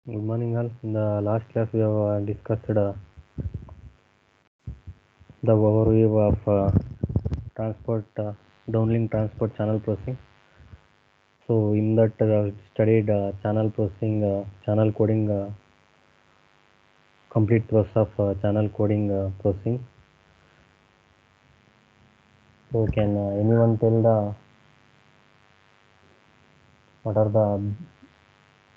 Good morning, all. In the last class, we have discussed the overview of transport, downlink transport channel processing. So, in that, studied channel processing, channel coding, complete process of channel coding processing. So, can anyone tell what are the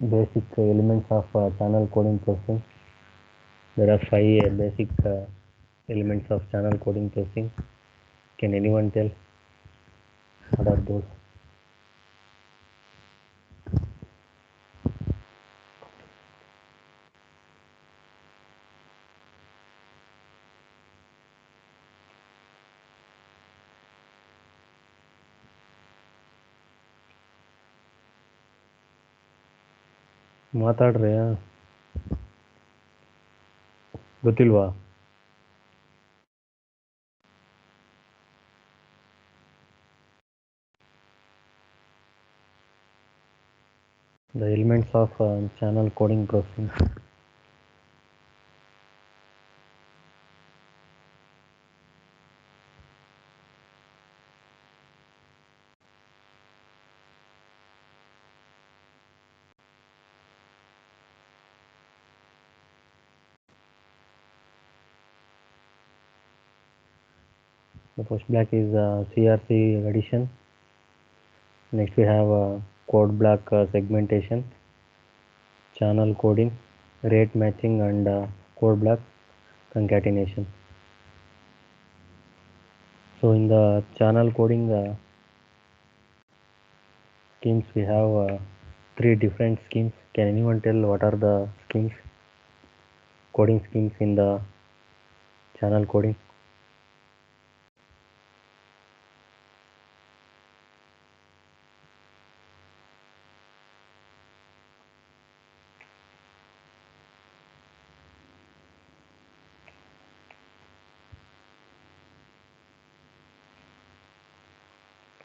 basic elements of channel coding processing? There are five basic elements of channel coding processing. Can anyone tell what are those? ಮಾತಾಡ್ರಿ ಗೊತ್ತಿಲ್ವಾ? The elements of channel coding processing. The first block is CRC addition. Next we have code block segmentation, channel coding, rate matching, and code block concatenation. So in the channel coding schemes, we have three different schemes. Can anyone tell what are the schemes, coding schemes in the channel coding?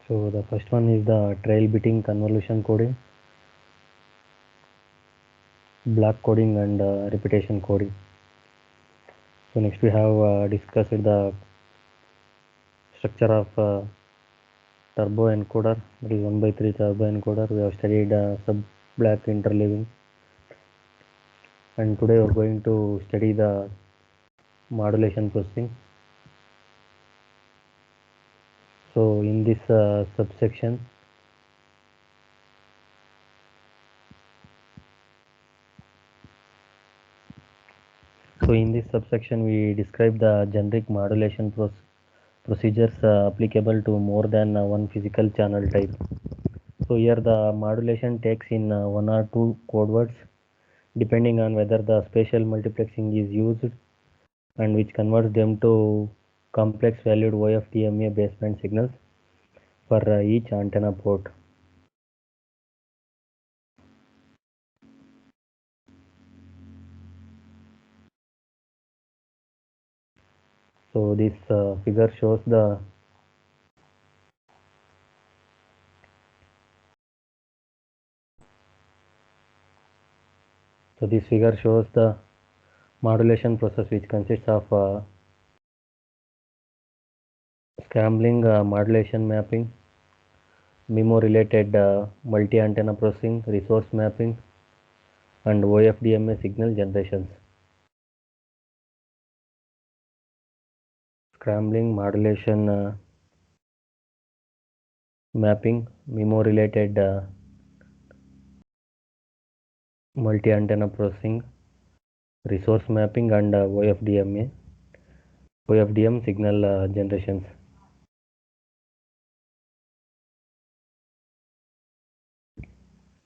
So the first one is the trail bitting convolution coding, block coding, and repetition coding. So next we have discussed the structure of turbo encoder, that is 1/3 turbo encoder. We have studied sub block interleaving, and today we are going to study the modulation processing. So in this subsection, we describe the generic modulation procedures applicable to more than one physical channel type. So here the modulation takes in one or two code words depending on whether the spatial multiplexing is used, and which converts them to complex valued OFDMA baseband signals for each antenna port. So this figure shows the modulation process, which consists of scrambling modulation mapping, MIMO related multi-antenna processing, resource mapping, and OFDMA signal generations. Scrambling modulation mapping, MIMO related multi-antenna processing, resource mapping, and OFDM signal generations.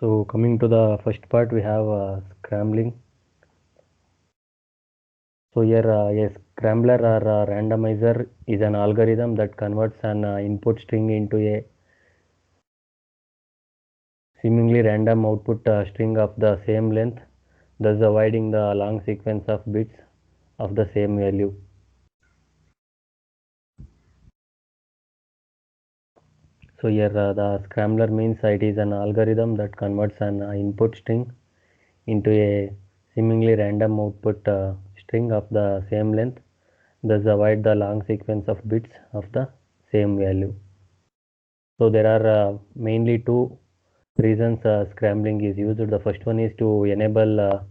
So coming to the first part, we have scrambling. So here a scrambler or a randomizer is an algorithm that converts an input string into a seemingly random output string of the same length, thus avoiding the long sequence of bits of the same value. So here the scrambler means it is an algorithm that converts an input string into a seemingly random output string of the same length, thus avoid the long sequence of bits of the same value. So there are mainly two reasons scrambling is used. The first one is to enable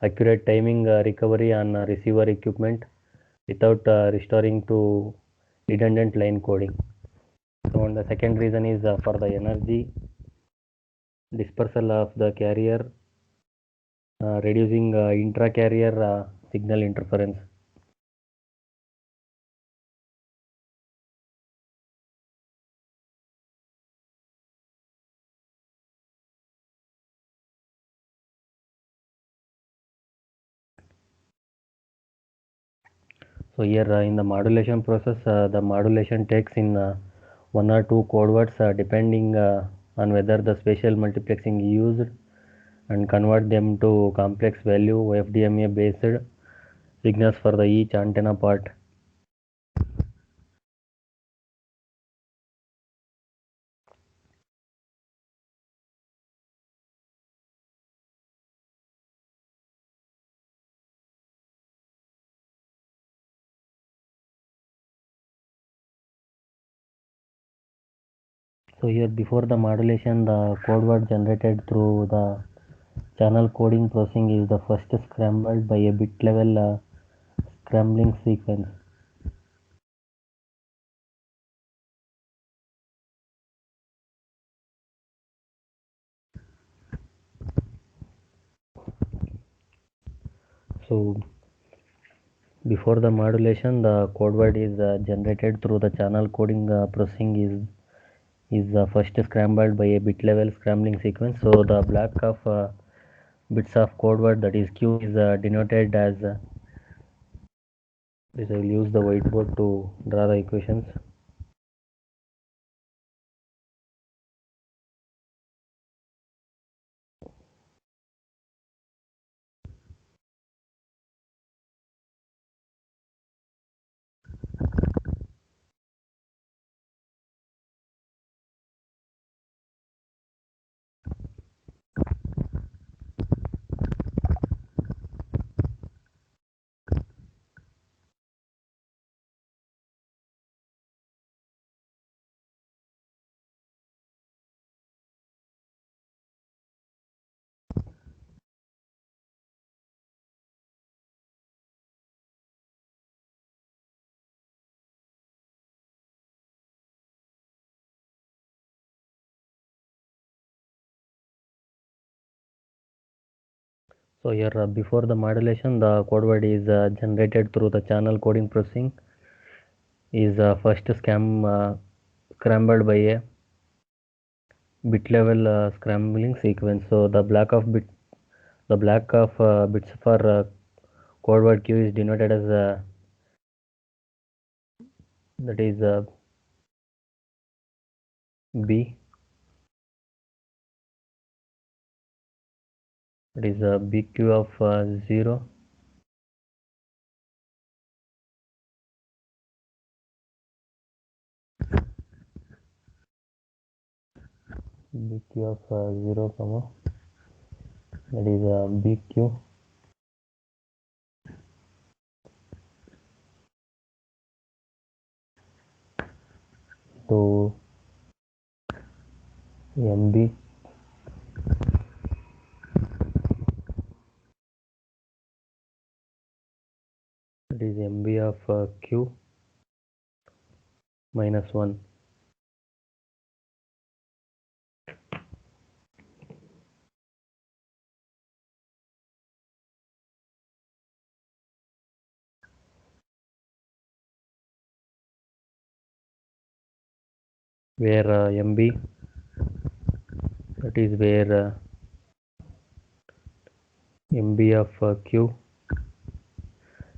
accurate timing recovery on receiver equipment without restoring to redundant line coding. So, and the second reason is for the energy dispersal of the carrier, reducing intra-carrier signal interference. So here in the modulation process, the modulation takes in one or two code words depending on whether the spatial multiplexing is used, and convert them to complex value FDMA based signals for the each antenna part. So here before the modulation, the code word generated through the channel coding processing is the first scrambled by a bit level scrambling sequence. So before the modulation, the code word is generated through the channel coding processing is first scrambled by a bit level scrambling sequence. So the block of bits of code word, that is Q, is denoted as this. I will use the whiteboard to draw the equations. So here before the modulation, the code word is generated through the channel coding processing is first scrambled by a bit level scrambling sequence. So the block of bits for code word Q is denoted as that is B. That is BQ of 0. BQ of 0, comma, that is BQ to MB, that is MB of Q minus 1. Where MB, that is where MB of Q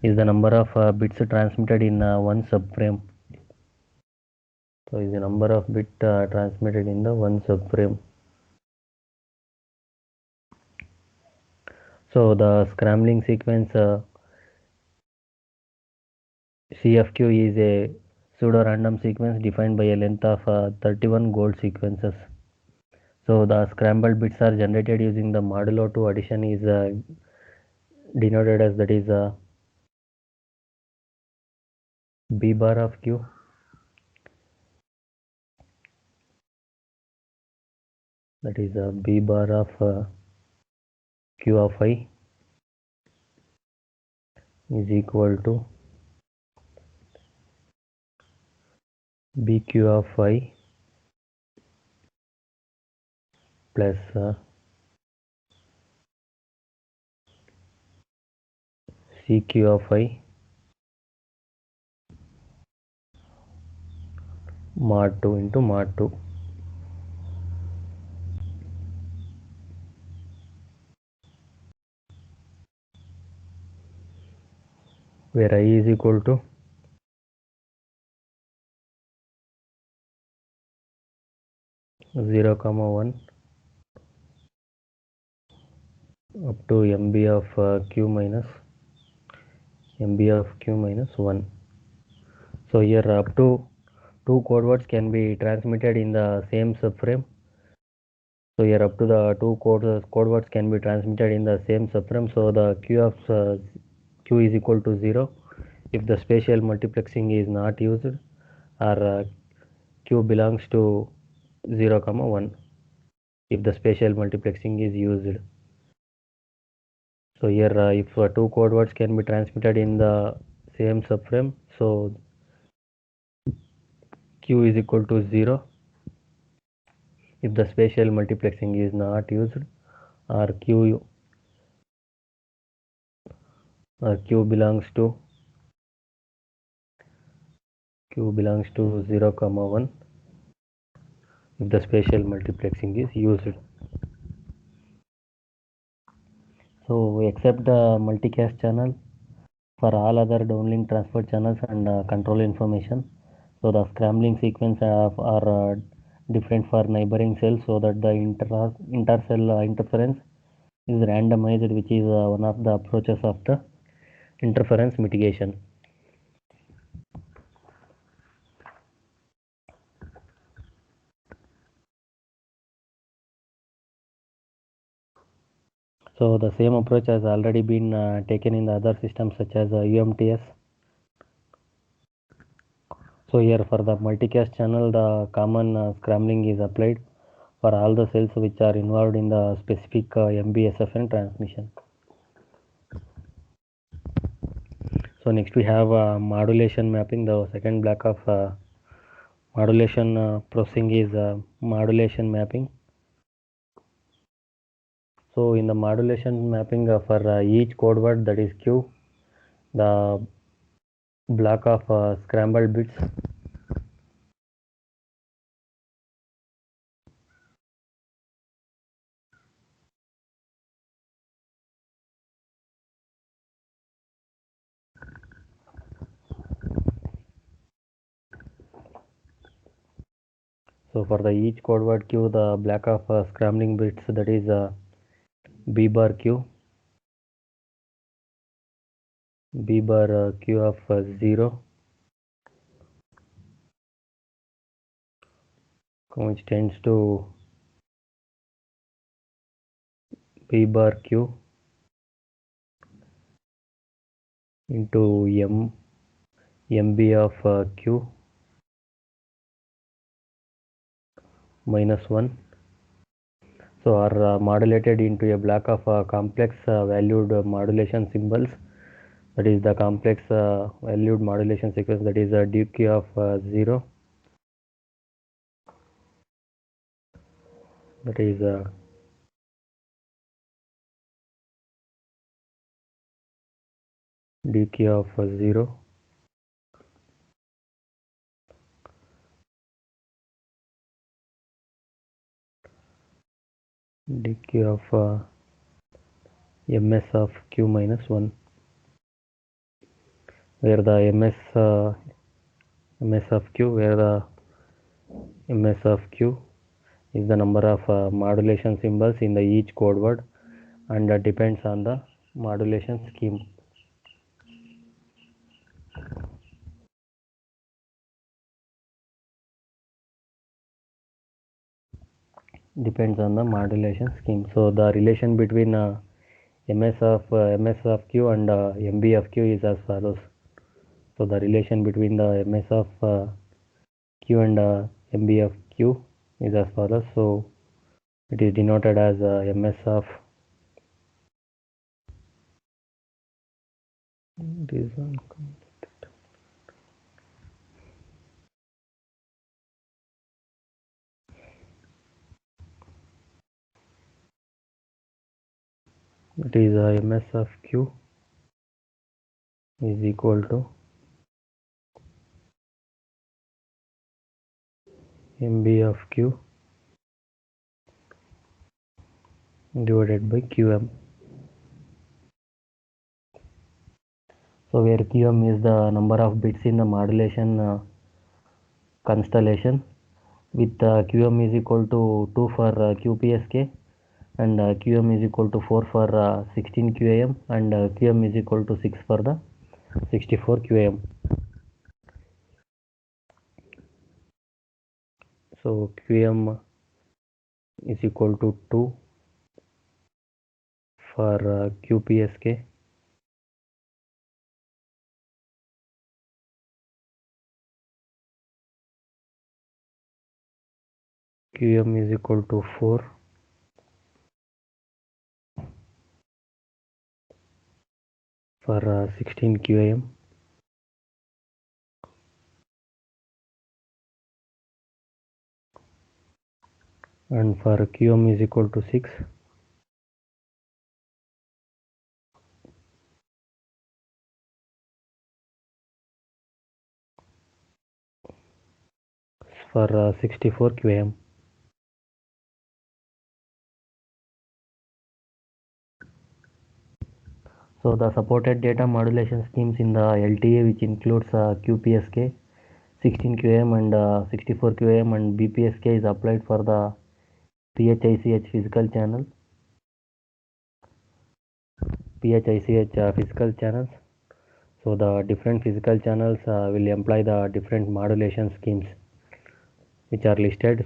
is the number of bits transmitted in one subframe. So is the number of bit transmitted in the one subframe. So the scrambling sequence CFQ is a pseudo random sequence defined by a length of 31 gold sequences. So the scrambled bits are generated using the modulo 2 addition is denoted as, that is b bar of q, that is b bar of q of I is equal to bq of I plus cq of I mod 2 into mod 2, where I is equal to 0, 1 up to mb of q minus 1. So here up to 2 code words can be transmitted in the same subframe. So here up to the 2 code words can be transmitted in the same subframe. So the q of q is equal to 0 if the spatial multiplexing is not used, or q belongs to 0, 1 if the spatial multiplexing is used. So here if 2 code words can be transmitted in the same subframe, so q is equal to 0 if the spatial multiplexing is not used, or q belongs to 0, 1 if the spatial multiplexing is used. So except the multicast channel, for all other downlink transfer channels and control information, so the scrambling sequence are different for neighboring cells, so that the inter-cell interference is randomized, which is one of the approaches of the interference mitigation. So the same approach has already been taken in the other systems such as UMTS. So here for the multicast channel, the common scrambling is applied for all the cells which are involved in the specific MBSFN transmission. So next we have modulation mapping. The second block of modulation processing is modulation mapping. So in the modulation mapping for each code word, that is Q, the block of scrambled bits So for the each code word Q, the block of scrambling bits, that is B bar Q, B bar Q of 0, which tends to B bar Q into MB of Q minus 1. So are modulated into a block of complex valued modulation symbols, that is the complex valued modulation sequence, that is dq of 0, that is dq of 0, dq of ms of q minus 1, where the ms of q, where the ms of q is the number of modulation symbols in the each code word, and depends on the modulation scheme. depends on the modulation scheme. So the relation between ms of q and mb of q is as follows. So the relation between the ms of q and mb of q is as follows. So it is denoted as ms of it is ms of q is equal to mb of q divided by qm. So where qm is the number of bits in the modulation constellation, with qm is equal to 2 for qpsk and qm is equal to 4 for 16 qam and qm is equal to 6 for the 64 qam. So qm is equal to 2 for qpsk qm is equal to 4 for 16 qam and for qm is equal to 6 for 64 qam. So the supported data modulation schemes in the LTA, which includes QPSK, 16 QAM and 64 QAM and BPSK, is applied for the PHICH physical channel, PHICH physical channels. So the different physical channels will employ the different modulation schemes which are listed.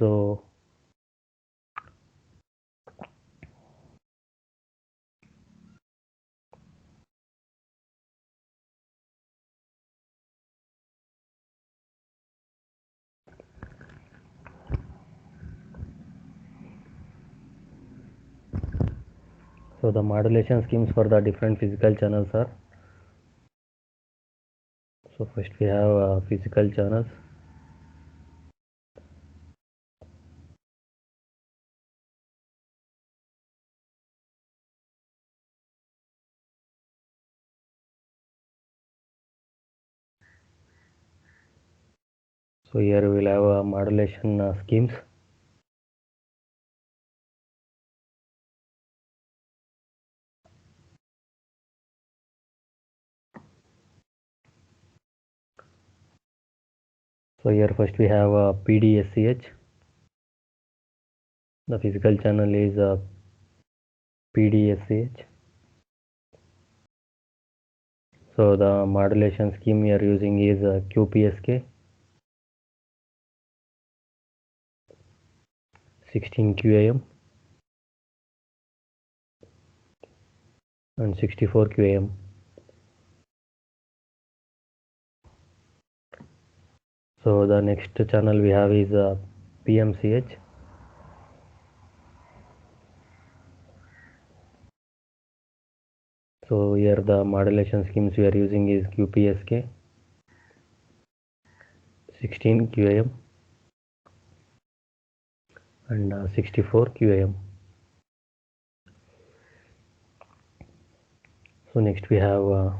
So the modulation schemes for the different physical channels are, so first we have physical channels. So here we will have modulation schemes. So here first we have PDSCH. The physical channel is PDSCH. So the modulation scheme we are using is QPSK, 16 QAM and 64 QAM. So the next channel we have is PMCH. So here the modulation schemes we are using is QPSK, 16 QAM and 64 QAM. So next we have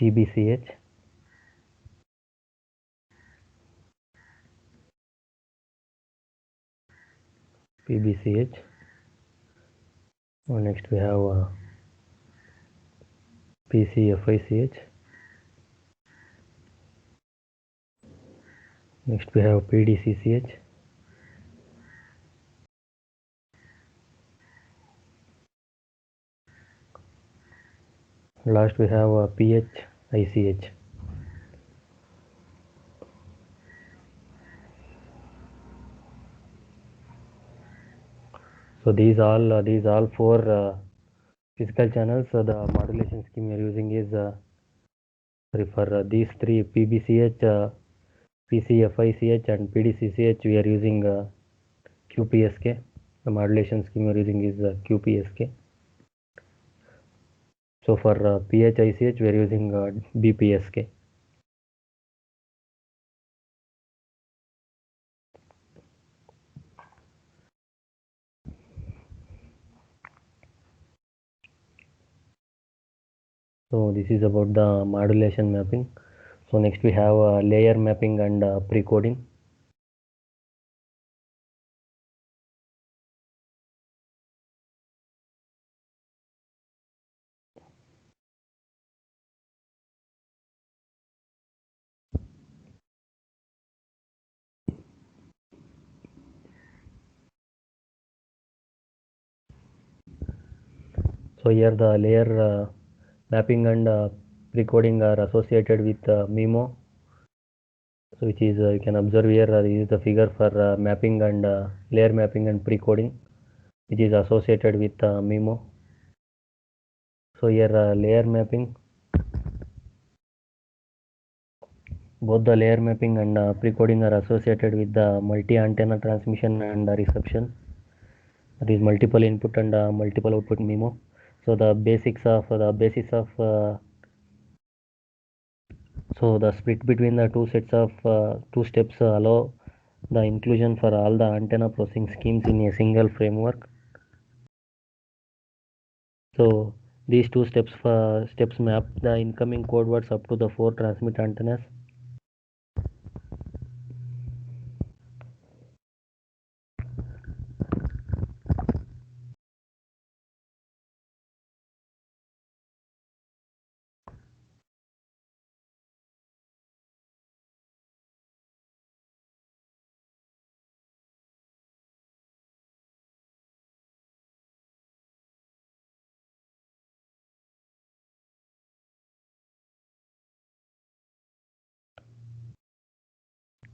PBCH. PBCH. Next we have PCFICH. Next we have PDCCH. Last we have PHICH. So these all four physical channels. The modulation scheme we are using is for these three PBCH, PCFICH, and PDCCH. We are using QPSK. The modulation scheme we are using is QPSK. So for PHICH, we are using BPSK. So this is about the modulation mapping. So next we have layer mapping and pre-coding. So here the layer mapping and pre-coding are associated with MIMO. So which is you can observe here this is the figure for mapping and layer mapping and pre-coding, which is associated with MIMO. So here layer mapping, both the layer mapping and pre-coding are associated with the multi-antenna transmission and reception. That is multiple input and multiple output MIMO. So the basis of so the split between the two sets of two steps allow the inclusion for all the antenna processing schemes in a single framework. So these two steps map the incoming code words up to the four transmit antennas.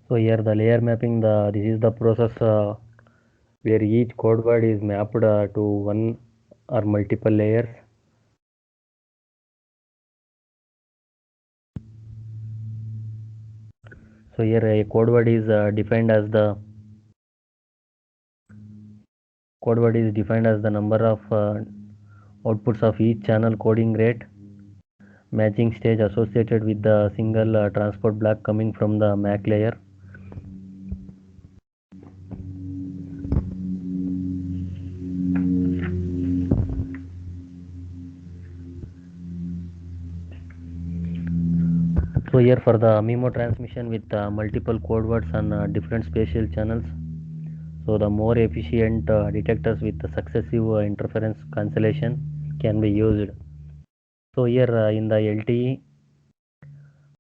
So here the layer mapping, this is the process where each code word is mapped to one or multiple layers. So here a code word is defined as the number of outputs of each channel coding rate matching stage associated with the single transport block coming from the MAC layer. So here for the MIMO transmission with multiple code words on different spatial channels. So the more efficient detectors with the successive interference cancellation can be used. So here in the LTE,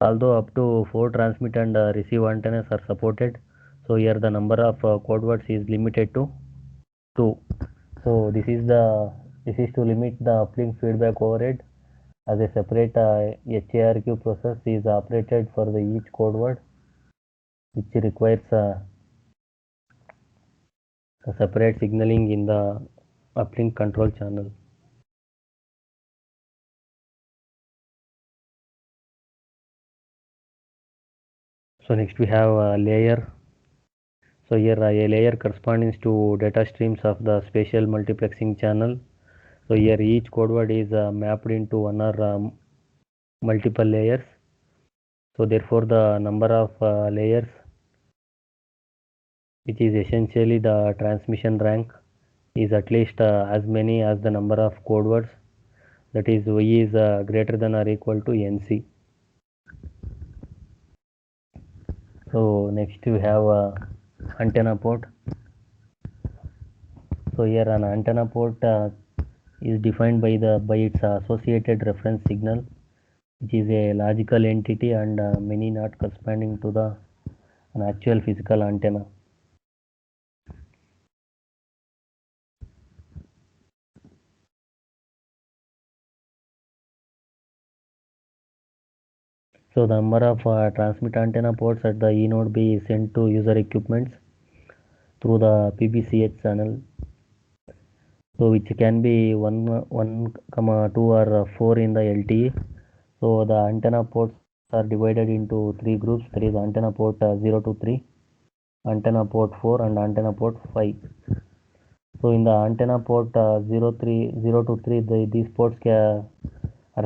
although up to 4 transmit and receive antennas are supported, so here the number of code words is limited to 2. So this is to limit the uplink feedback overhead, as a separate HARQ process is operated for the each code word, which requires a separate signaling in the uplink control channel. So next we have a layer. So here a layer corresponds to data streams of the spatial multiplexing channel. So here each code word is mapped into one or multiple layers. So therefore the number of layers, which is essentially the transmission rank, is at least as many as the number of code words, that is y is greater than or equal to nc. So next we have antenna port. So here an antenna port is defined by its associated reference signal, which is a logical entity and many not corresponding to an actual physical antenna. So the number of transmit antenna ports at the E node B is sent to user equipments through the PBCH channel. so which can be 1, 2 or 4 in the LTE. So the antenna ports are divided into three groups. There is antenna port 0 to 3, antenna port 4 and antenna port 5. So in the antenna port 0 to 3, these ports are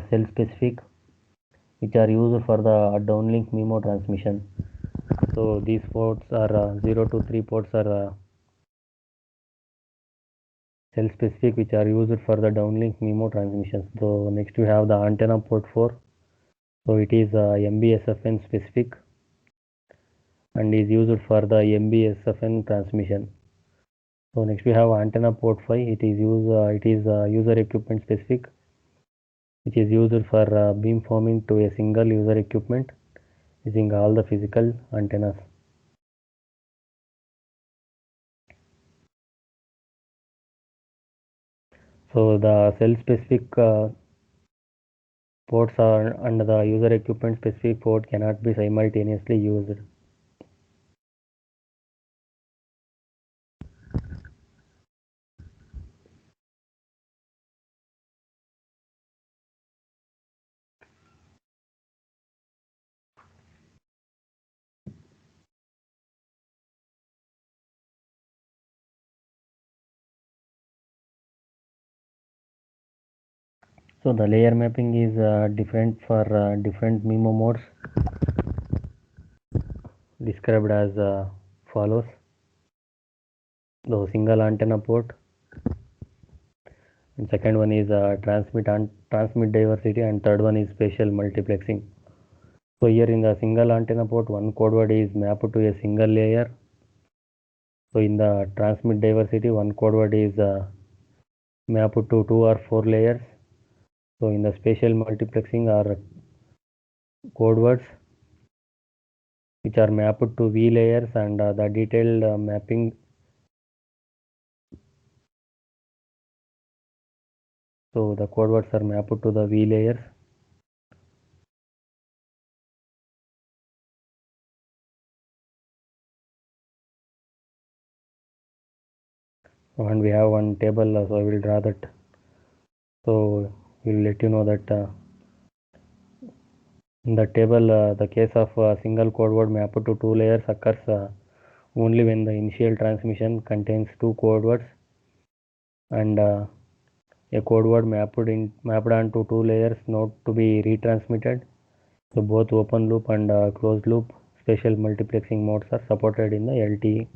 cell specific, which are used for the downlink MIMO transmission. So these ports are 0 to 3 ports are cell specific, which are used for the downlink MIMO transmissions. So next we have the antenna port 4. So it is MBSFN specific and is used for the MBSFN transmission. So next we have antenna port 5. It is user equipment specific, which is used for beamforming to a single user equipment using all the physical antennas. So the cell specific ports are and the user equipment specific port cannot be simultaneously used. So the layer mapping is different for different MIMO modes, described as follows. The single antenna port, and second one is transmit diversity, and third one is spatial multiplexing. So here in the single antenna port, one code word is mapped to a single layer. So in the transmit diversity, one code word is mapped to 2 or 4 layers. So in the spatial multiplexing are code words which are mapped to V layers, and the detailed mapping. So the code words are mapped to the V layers. And we have one table, so I will draw that. So we'll let you know that in the table, the case of single code word mapped to two layers occurs only when the initial transmission contains two code words, and a code word mapped onto two layers not to be retransmitted. So both open loop and closed loop spatial multiplexing modes are supported in the LTE.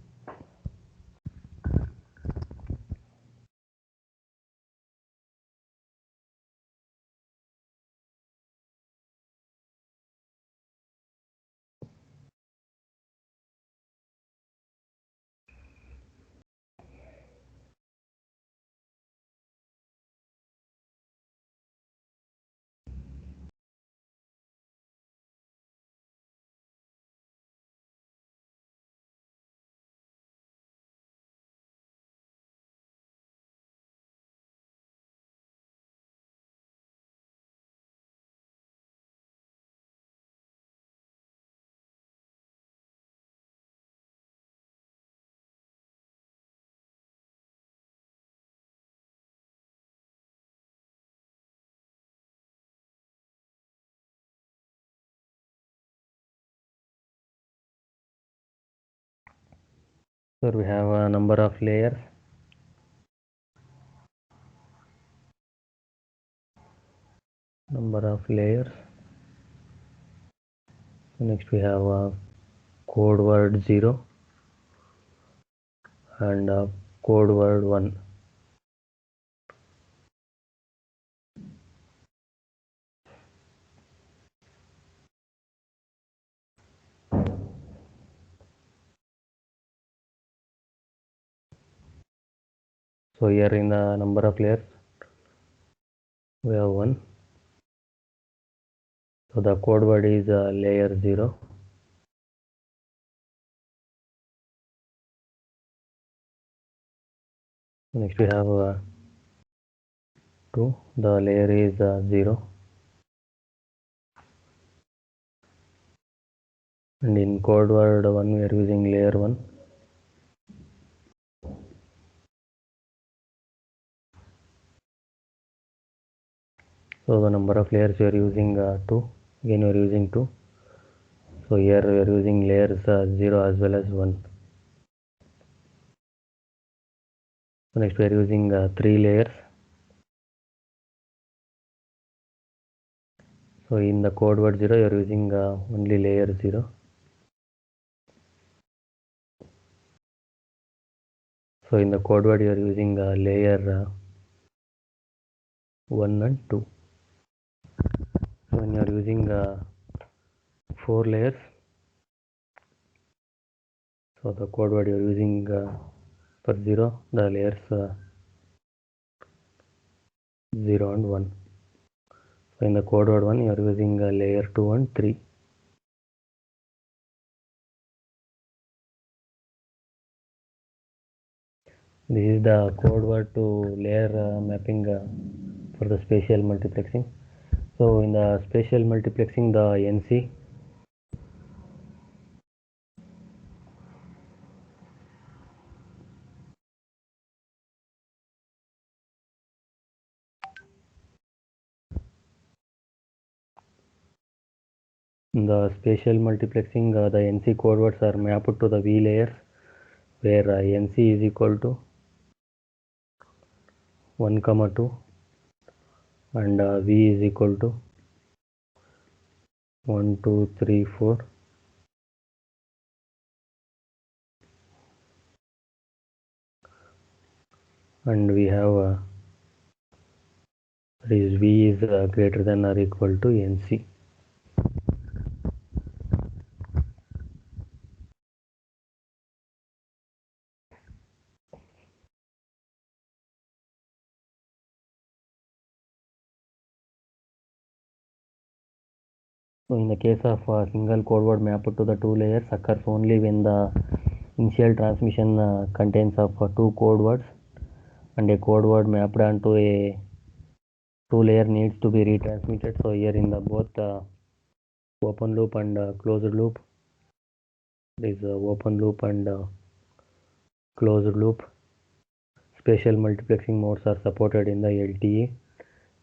So we have a number of layers. So next we have code word 0 and code word 1. So here in the number of layers we have 1. So the code word is layer 0. Next we have 2. The layer is 0. And in code word 1 we are using layer 1. So the number of layers you are using 2, again you are using 2. So here we are using layers 0 as well as 1. So next we are using 3 layers. So in the code word 0 you are using only layer 0. So in the code word you are using layer 1 and 2. So when you are using 4 layers, so the code word you are using for 0, the layers 0 and 1. So in the code word 1 you are using layer 2 and 3. This is the code word to layer mapping for the spatial multiplexing. So in the spatial multiplexing, the NC in the spatial multiplexing, the NC code words are mapped to the V layers, where NC is equal to 1, 2, and V is equal to 1, 2, 3, 4. And we have this V is greater than or equal to NC. So in the case of a single code word mapped to the 2 layers occurs only when the initial transmission contains of 2 code words, and a code word mapped onto a 2 layer needs to be retransmitted. So here in the both open loop and closed loop, this open loop and closed loop spatial multiplexing modes are supported in the LTE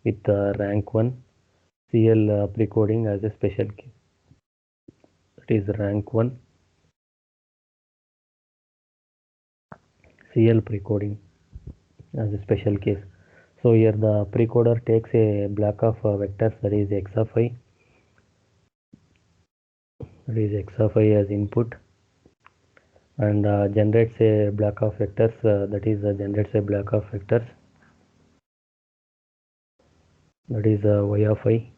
with rank 1 CL precoding as a special case. It is rank 1 CL precoding as a special case. So here the precoder takes a block of vectors, that is x of I, as input, and generates a block of vectors, generates a block of vectors, that is y of I.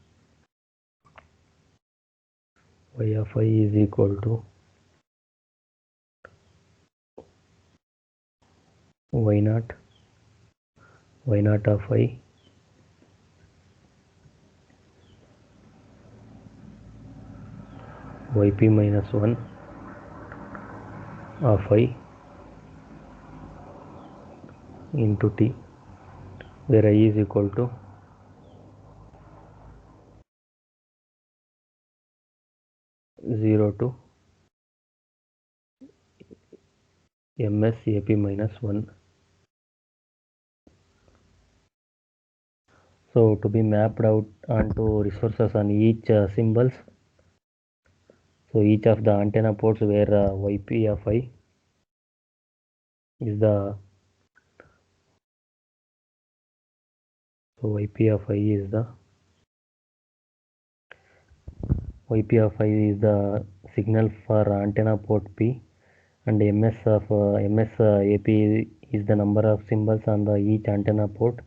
Y of I is equal to y naught of I yp minus 1 of I into t, where I is equal to 0 to ms ap minus 1. So to be mapped out onto resources on each symbols, so each of the antenna ports where yp of I is the yp of I is the signal for antenna port P, and ms of ms ap is the number of symbols on the each antenna port.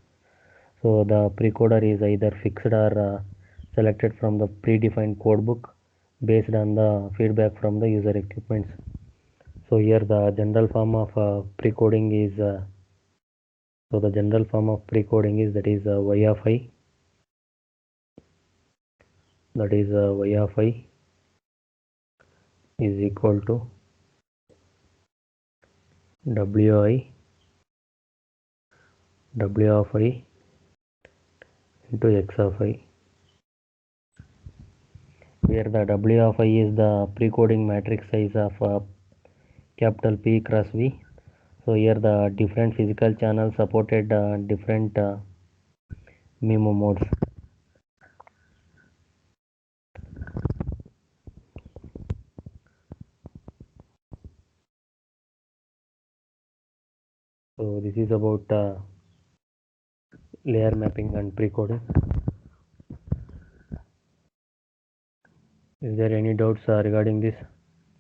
So the precoder is either fixed or selected from the predefined codebook based on the feedback from the user equipments. So here the general form of precoding is that is y of I, is equal to w of I into x of I, where the w of I is the precoding matrix size of capital P cross V. So here the different physical channels supported different MIMO modes. So this is about layer mapping and pre-coding. Is there any doubts regarding this?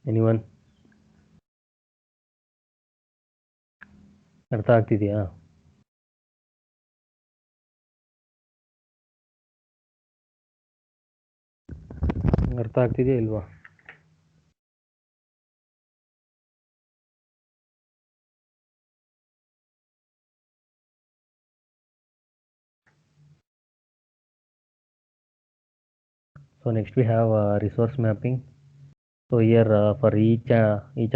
Anyone? ಅರ್ಥ ಆಗ್ತಿದೆಯಾ? ಅರ್ಥ ಆಗ್ತಿದೆಯಾ ಇಲ್ವಾ? So next we have resource mapping. So here for each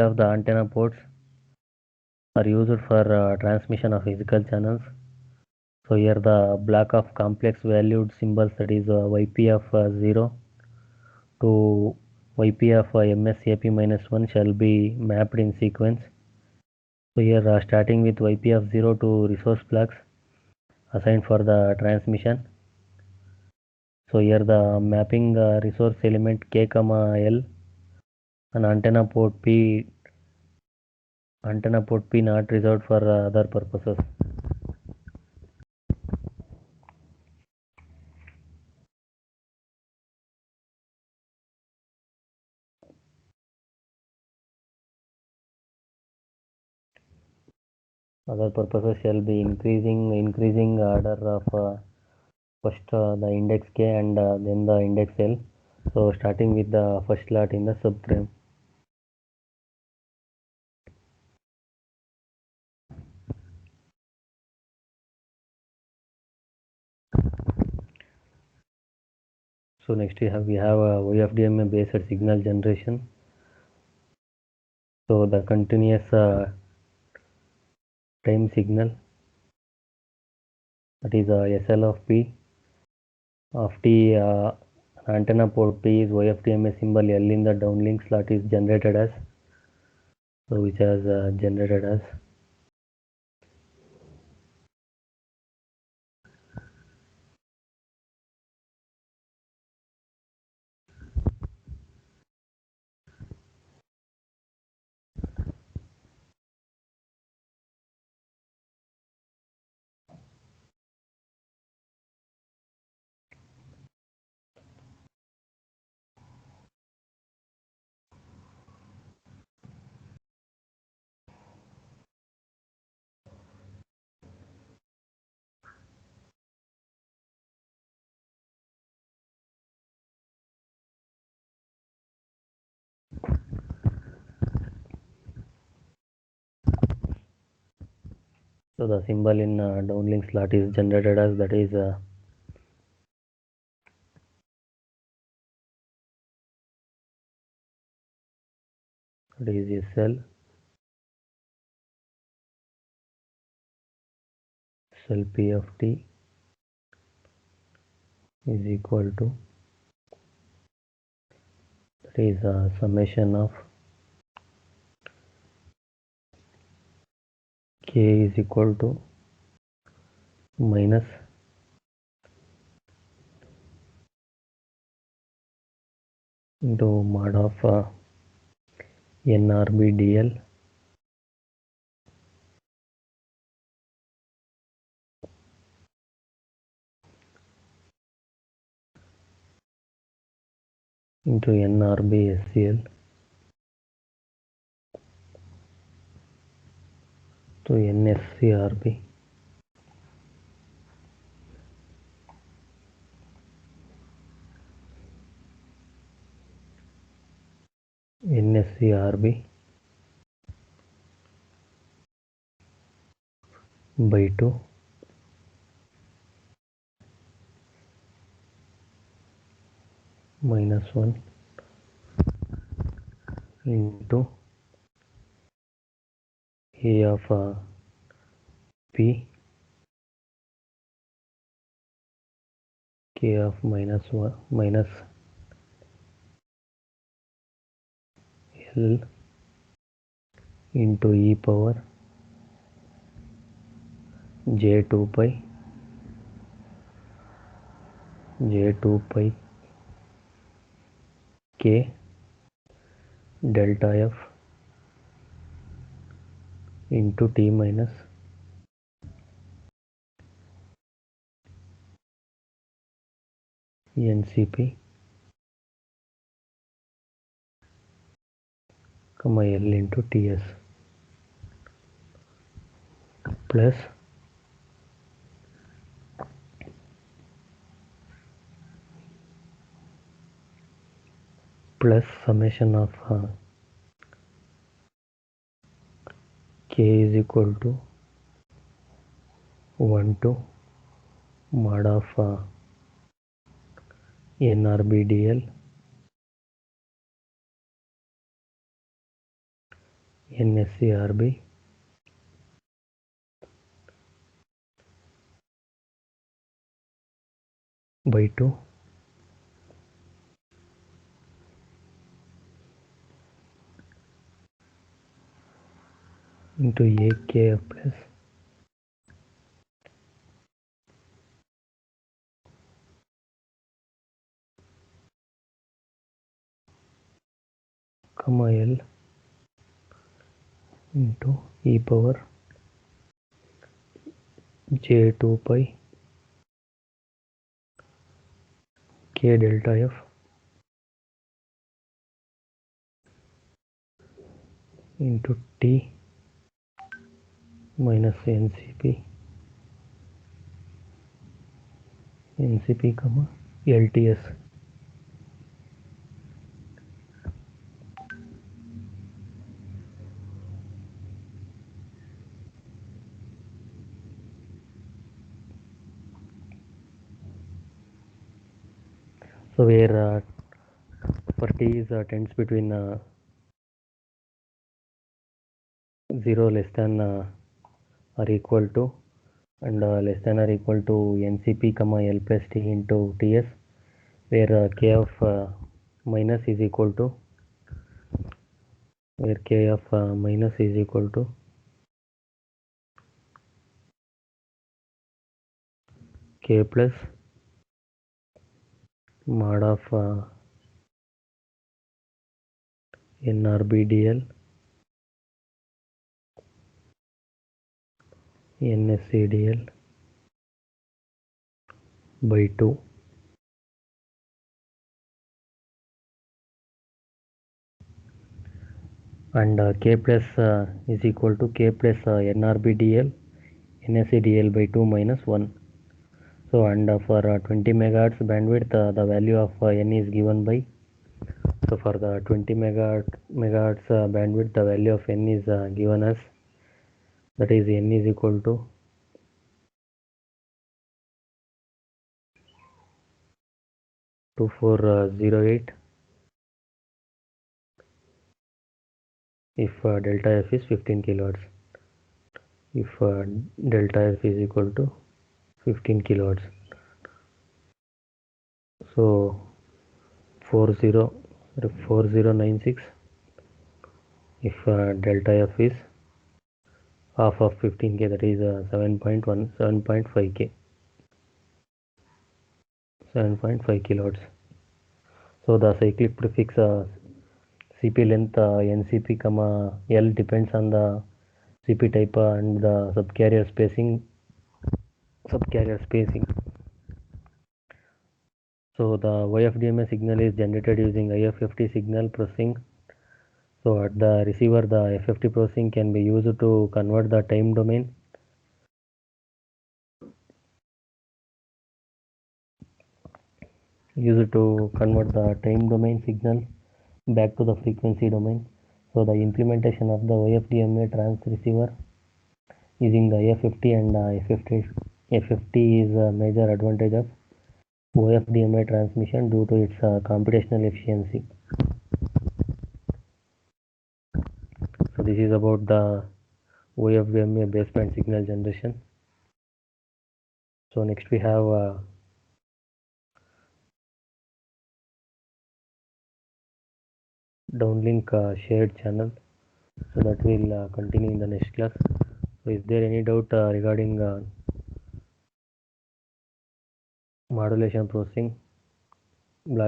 of the antenna ports are used for transmission of physical channels. So here the block of complex valued symbols, that is YP of 0 to YP of MSAP-1 shall be mapped in sequence. So here starting with YP of 0 to resource blocks assigned for the transmission. So here the mapping resource element K, L and antenna port P not reserved for other purposes. Other purposes shall be increasing order of first the index K and then the index L. So starting with the first slot in the subframe. So next we have OFDM based signal generation. So the continuous time signal, that is SL of P of T, antenna port P is OFDMA symbol L in the downlink slot is generated as, so which has generated as. So the symbol in downlink slot is generated as, that is SL P of T is equal to, that is summation of K is equal to minus into mod of NRB DL into NRB SCL to NSCRB by 2 minus 1 into A of P K of minus 1 minus L into e power j2 pi K delta F into T minus NCP, L into TS plus summation of K is equal to 1 to mod of NRBDL NSCRB by 2 into AKF plus L into e power J2 pi K delta F into T minus NCP LTS. So where for T is tends between 0 less than or equal to and less than or equal to NCP L plus T into TS, where K of minus is equal to K plus mod of NRBDL NSCDL by 2 and K plus is equal to K plus NRBDL NSCDL by 2 minus 1. So and for 20 megahertz bandwidth the value of N is given by, so for the 20 megahertz bandwidth the value of N is given as, that is N is equal to 2408 if delta F is 15 kilohertz. If delta F is equal to 15 kilohertz, so 4096 if delta F is half of 15k, that is 7.5k 7.5 kilohertz. So the cyclic prefix CP length NCP L depends on the CP type and the subcarrier spacing. So the YFDMA signal is generated using IFFT signal processing. So at the receiver the FFT processing can be used to convert the time domain signal back to the frequency domain. So the implementation of the YFDMA transceiver using the IFFT and FFT is a major advantage of OFDMA transmission due to its computational efficiency. So this is about the OFDMA baseband signal generation. So next we have downlink shared channel, so that will continue in the next class. So is there any doubt regarding modulation processing, block